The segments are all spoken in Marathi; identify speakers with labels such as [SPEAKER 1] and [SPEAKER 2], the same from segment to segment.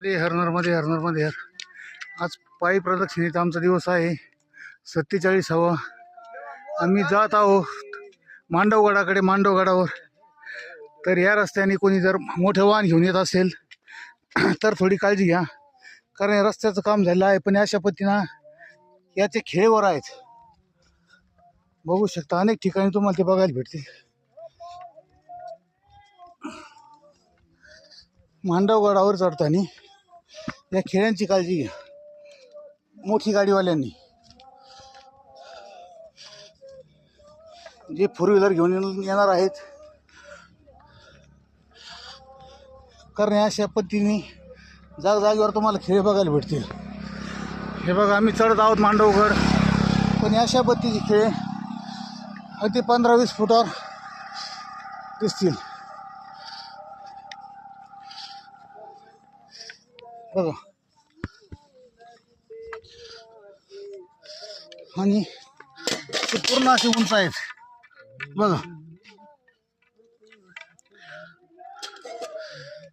[SPEAKER 1] हर हर. आज पायी प्रदक्षिणेचा आमचा दिवस आहे 47वा. आम्ही जात आहोत मांडवगडाकडे, मांडवगडावर. तर या रस्त्याने कोणी जर मोठे वाहन घेऊन येत असेल तर थोडी काळजी घ्या, कारण या रस्त्याचं काम झालं आहे. पण अशा पद्धतीनं याचे खेळेवर आहेत, बघू शकता. अनेक ठिकाणी तुम्हाला ते बघायला भेटतील. मांडवगडावर चढताना या खेळ्यांची काळजी घ्या मोठी गाडीवाल्यांनी. जे फोर व्हीलर घेऊन येणार आहेत, कारण अशा पद्धतीने जागजागेवर तुम्हाला खेळ बघायला भेटतील. हे बघा, आम्ही चढत आहोत मांडवगड. पण अशा पद्धतीचे खेळ अगदी 15-20 फुटावर दिसतील. बघा, आणि ते पूर्ण असे उंच आहेत. बघा,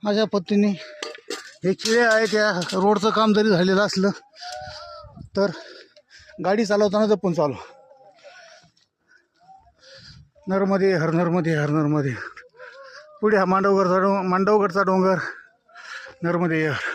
[SPEAKER 1] अशा पद्धतीने हे खेळ आहे. त्या रोडचं काम जरी झालेलं असलं तर गाडी चालवताना जपून चालू. नर्मदे हर, नर्मदे हर, नर्मदे. पुढे हा मांडवगडचा डोंगर, नर्मदे हर.